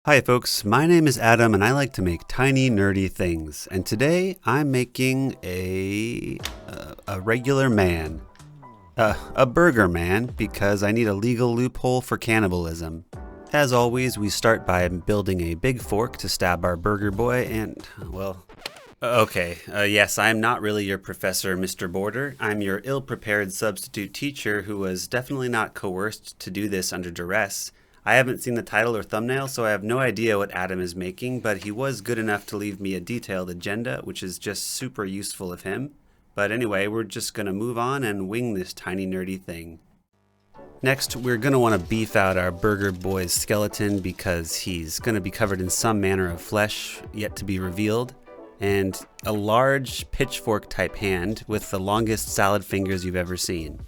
Hi folks, my name is Adam and I like to make tiny nerdy things, and today I'm making a regular man. A burger man, because I need a legal loophole for cannibalism. As always, we start by building a big fork to stab our burger boy and, well... yes, I'm not really your professor, Mr. Border. I'm your ill-prepared substitute teacher who was definitely not coerced to do this under duress. I haven't seen the title or thumbnail, so I have no idea what Adam is making, but he was good enough to leave me a detailed agenda, which is just super useful of him. But anyway, we're just going to move on and wing this tiny nerdy thing. Next, we're going to want to beef out our burger boy's skeleton because he's going to be covered in some manner of flesh yet to be revealed, and a large pitchfork type hand with the longest salad fingers you've ever seen.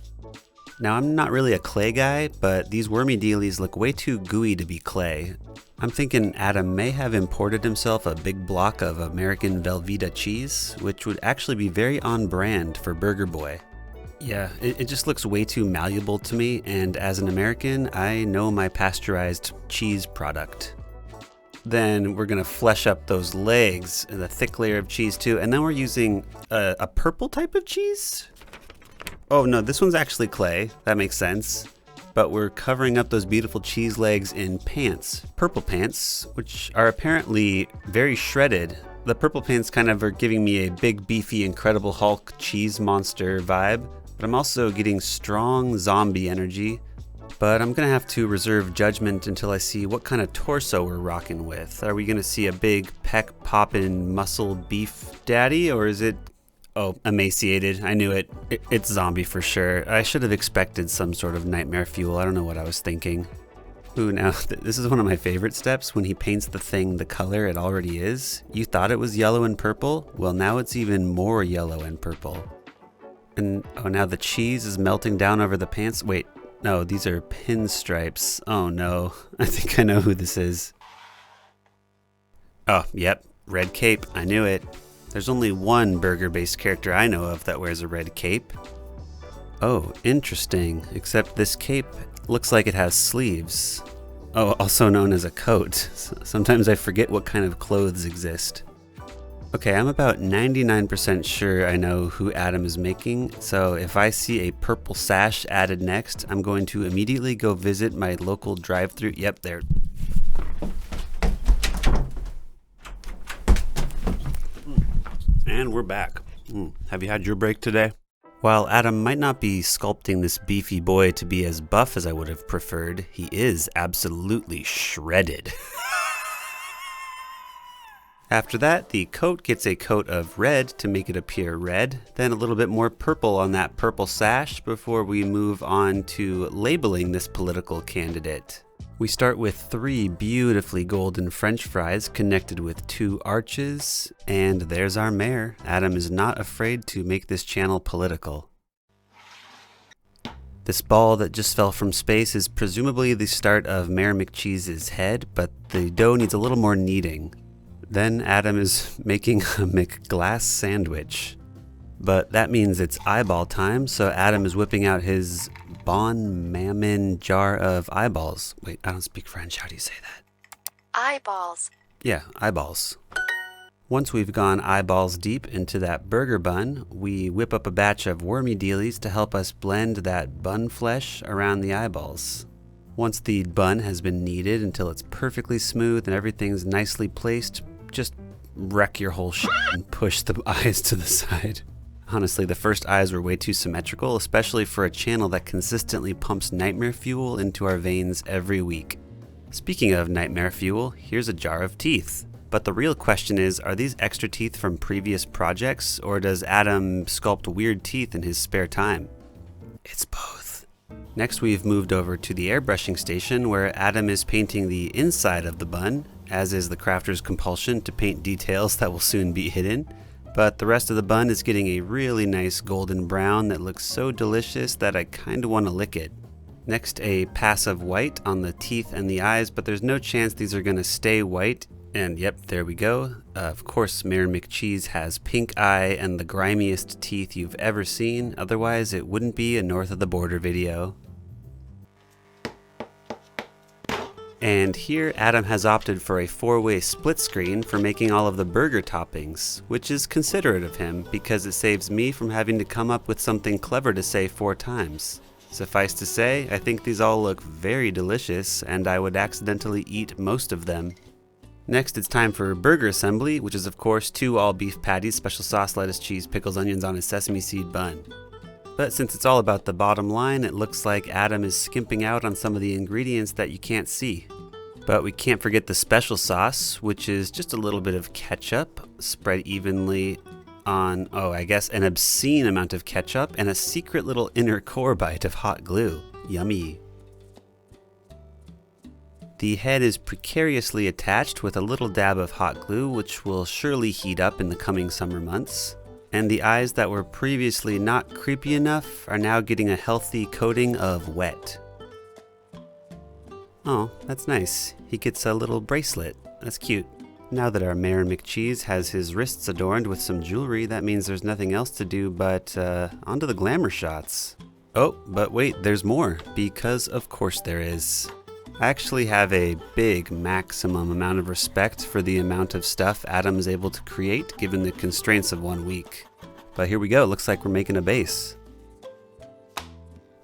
Now, I'm not really a clay guy, but these wormy dealies look way too gooey to be clay. I'm thinking Adam may have imported himself a big block of American Velveeta cheese, which would actually be very on brand for Burger Boy. Yeah, it just looks way too malleable to me, and as an American, I know my pasteurized cheese product. Then we're gonna flesh up those legs and a thick layer of cheese too, and then we're using a purple type of cheese? Oh no, this one's actually clay. That makes sense. But we're covering up those beautiful cheese legs in pants. Purple pants, which are apparently very shredded. The purple pants kind of are giving me a big, beefy, Incredible Hulk cheese monster vibe. But I'm also getting strong zombie energy. But I'm gonna have to reserve judgment until I see what kind of torso we're rocking with. Are we gonna see a big peck-poppin' muscle beef daddy, or is it... Oh, emaciated. I knew it. It's zombie for sure. I should have expected some sort of nightmare fuel. I don't know what I was thinking. Ooh, now, this is one of my favorite steps, when he paints the thing the color it already is. You thought it was yellow and purple? Well, now it's even more yellow and purple. And, oh, now the cheese is melting down over the pants. Wait, no, these are pinstripes. Oh, no. I think I know who this is. Oh, yep. Red cape. I knew it. There's only one burger-based character I know of that wears a red cape. Oh, interesting. Except this cape looks like it has sleeves. Oh, also known as a coat. Sometimes I forget what kind of clothes exist. Okay, I'm about 99% sure I know who Adam is making, so if I see a purple sash added next, I'm going to immediately go visit my local drive-thru. Yep, there. And we're back. Have you had your break today? While Adam might not be sculpting this beefy boy to be as buff as I would have preferred, he is absolutely shredded. After that, the coat gets a coat of red to make it appear red, then a little bit more purple on that purple sash before we move on to labeling this political candidate. We start with 3 beautifully golden French fries connected with 2 arches, and there's our mayor. Adam is not afraid to make this channel political. This ball that just fell from space is presumably the start of Mayor McCheese's head, but the dough needs a little more kneading. Then Adam is making a McGlass sandwich. But that means it's eyeball time, so Adam is whipping out his Bon Mammon jar of eyeballs. Wait, I don't speak French. How do you say that? Eyeballs. Yeah, eyeballs. Once we've gone eyeballs deep into that burger bun, we whip up a batch of wormy dealies to help us blend that bun flesh around the eyeballs. Once the bun has been kneaded until it's perfectly smooth and everything's nicely placed, just wreck your whole shit and push the eyes to the side. Honestly, the first eyes were way too symmetrical, especially for a channel that consistently pumps nightmare fuel into our veins every week. Speaking of nightmare fuel, here's a jar of teeth. But the real question is, are these extra teeth from previous projects, or does Adam sculpt weird teeth in his spare time? It's both. Next, we've moved over to the airbrushing station, where Adam is painting the inside of the bun, as is the crafter's compulsion to paint details that will soon be hidden. But the rest of the bun is getting a really nice golden brown that looks so delicious that I kinda wanna lick it. Next, a pass of white on the teeth and the eyes, but there's no chance these are gonna stay white. And yep, there we go. Of course, Mayor McCheese has pink eye and the grimiest teeth you've ever seen. Otherwise, it wouldn't be a North of the Border video. And here Adam has opted for a 4-way split screen for making all of the burger toppings, which is considerate of him because it saves me from having to come up with something clever to say 4 times. Suffice to say, I think these all look very delicious and I would accidentally eat most of them. Next, it's time for burger assembly, which is of course 2 all-beef patties, special sauce, lettuce, cheese, pickles, onions on a sesame seed bun. But since it's all about the bottom line, it looks like Adam is skimping out on some of the ingredients that you can't see. But we can't forget the special sauce, which is just a little bit of ketchup spread evenly on, I guess an obscene amount of ketchup and a secret little inner core bite of hot glue. Yummy. The head is precariously attached with a little dab of hot glue, which will surely heat up in the coming summer months. And the eyes that were previously not creepy enough are now getting a healthy coating of wet. Oh, that's nice. He gets a little bracelet. That's cute. Now that our Mayor McCheese has his wrists adorned with some jewelry, that means there's nothing else to do but onto the glamour shots. Oh, but wait, there's more, because of course there is. I actually have a big maximum amount of respect for the amount of stuff Adam is able to create given the constraints of 1 week. But here we go, looks like we're making a base.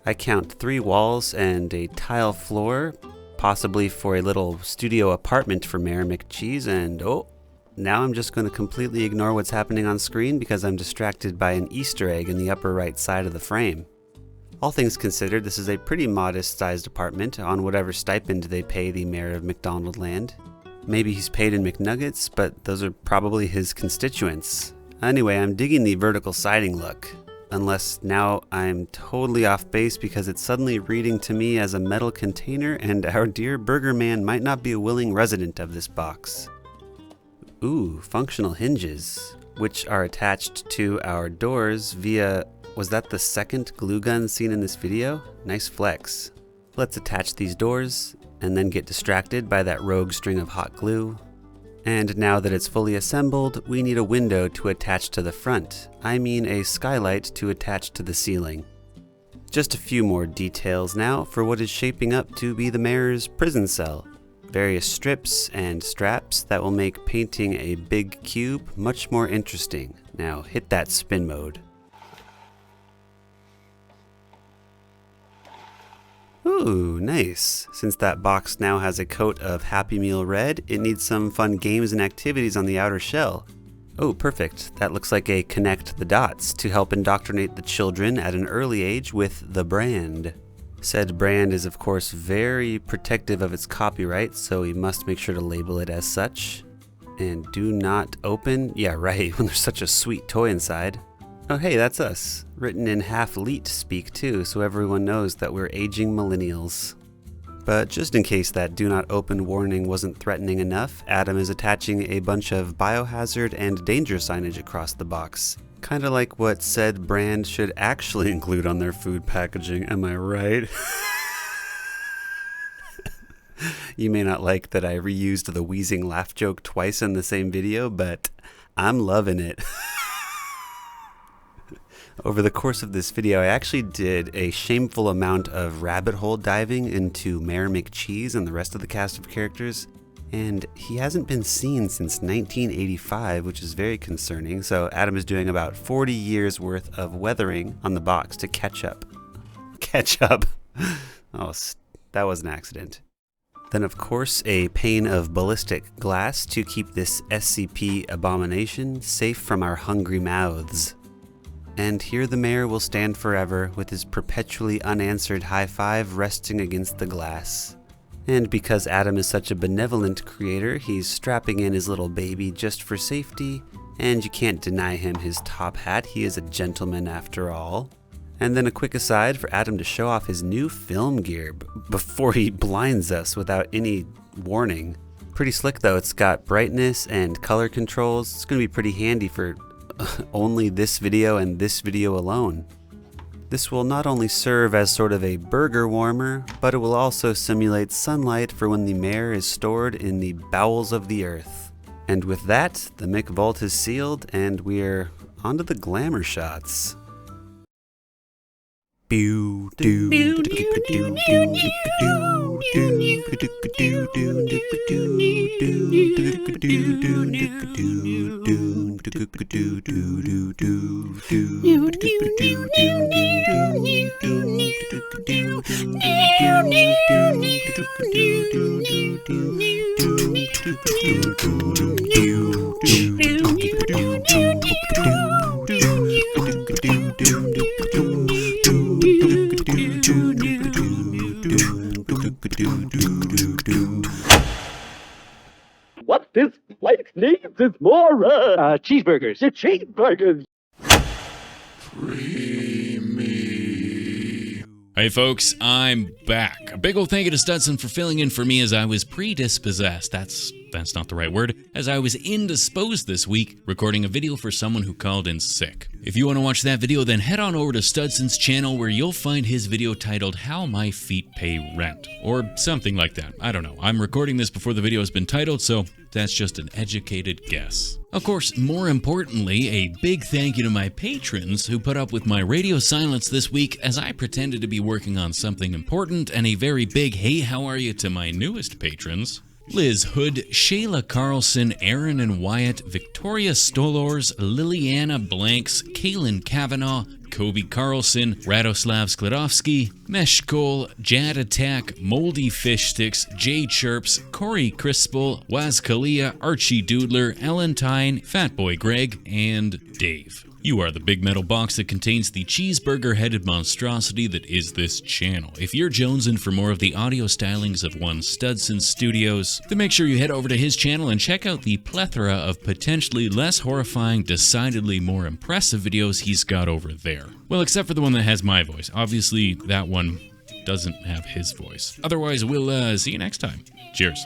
I count 3 walls and a tile floor, possibly for a little studio apartment for Mayor McCheese, and now I'm just going to completely ignore what's happening on screen because I'm distracted by an Easter egg in the upper right side of the frame. All things considered, this is a pretty modest-sized apartment on whatever stipend they pay the mayor of McDonald Land. Maybe he's paid in McNuggets, but those are probably his constituents. Anyway, I'm digging the vertical siding look. Unless now I'm totally off base because it's suddenly reading to me as a metal container and our dear burger man might not be a willing resident of this box. Ooh, functional hinges, which are attached to our doors via... Was that the second glue gun seen in this video? Nice flex. Let's attach these doors and then get distracted by that rogue string of hot glue. And now that it's fully assembled, we need a window to attach to the front. I mean a skylight to attach to the ceiling. Just a few more details now for what is shaping up to be the mayor's prison cell. Various strips and straps that will make painting a big cube much more interesting. Now hit that spin mode. Ooh, nice. Since that box now has a coat of Happy Meal red, it needs some fun games and activities on the outer shell. Oh, perfect. That looks like a connect the dots to help indoctrinate the children at an early age with the brand. Said brand is of course very protective of its copyright, so we must make sure to label it as such. And do not open, yeah right, when there's such a sweet toy inside. Oh hey, that's us. Written in half-leet speak too, so everyone knows that we're aging millennials. But just in case that do not open warning wasn't threatening enough, Adam is attaching a bunch of biohazard and danger signage across the box. Kinda like what said brand should actually include on their food packaging, am I right? You may not like that I reused the wheezing laugh joke twice in the same video, but I'm loving it. Over the course of this video, I actually did a shameful amount of rabbit hole diving into Mayor McCheese and the rest of the cast of characters, and he hasn't been seen since 1985, which is very concerning, so Adam is doing about 40 years worth of weathering on the box to catch up. Catch up. Oh, that was an accident. Then of course a pane of ballistic glass to keep this SCP abomination safe from our hungry mouths. And here the mayor will stand forever with his perpetually unanswered high five resting against the glass. And because Adam is such a benevolent creator, he's strapping in his little baby just for safety, and you can't deny him his top hat, he is a gentleman after all. And then a quick aside for Adam to show off his new film gear before he blinds us without any warning. Pretty slick though, it's got brightness and color controls. It's going to be pretty handy for only this video and this video alone. This will not only serve as sort of a burger warmer, but it will also simulate sunlight for when the mayor is stored in the bowels of the earth. And with that, the McVault is sealed and we're onto the glamour shots. What this place needs is more cheeseburgers. Cheeseburgers. Hey folks, I'm back. A big ol' thank you to Studson for filling in for me as I was predispossessed. That's not the right word. As I was indisposed this week, recording a video for someone who called in sick. If you want to watch that video, then head on over to Studson's channel where you'll find his video titled How My Feet Pay Rent. Or something like that. I don't know. I'm recording this before the video has been titled, so that's just an educated guess. Of course, more importantly, a big thank you to my patrons who put up with my radio silence this week as I pretended to be working on something important, and a very big hey how are you to my newest patrons. Liz Hood, Shayla Carlson, Aaron and Wyatt, Victoria Stolors, Liliana Blanks, Kaylin Kavanaugh, Kobe Carlson, Radoslav Sklodowski, Meshkol, Jad Attack, Moldy Fish Sticks, Jay Chirps, Corey Crispel, Waz Kalia, Archie Doodler, Ellen Tyne, Fatboy Greg, and Dave. You are the big metal box that contains the cheeseburger-headed monstrosity that is this channel. If you're jonesing for more of the audio stylings of one Studson Studios, then make sure you head over to his channel and check out the plethora of potentially less horrifying, decidedly more impressive videos he's got over there. Well, except for the one that has my voice. Obviously, that one doesn't have his voice. Otherwise, we'll see you next time. Cheers.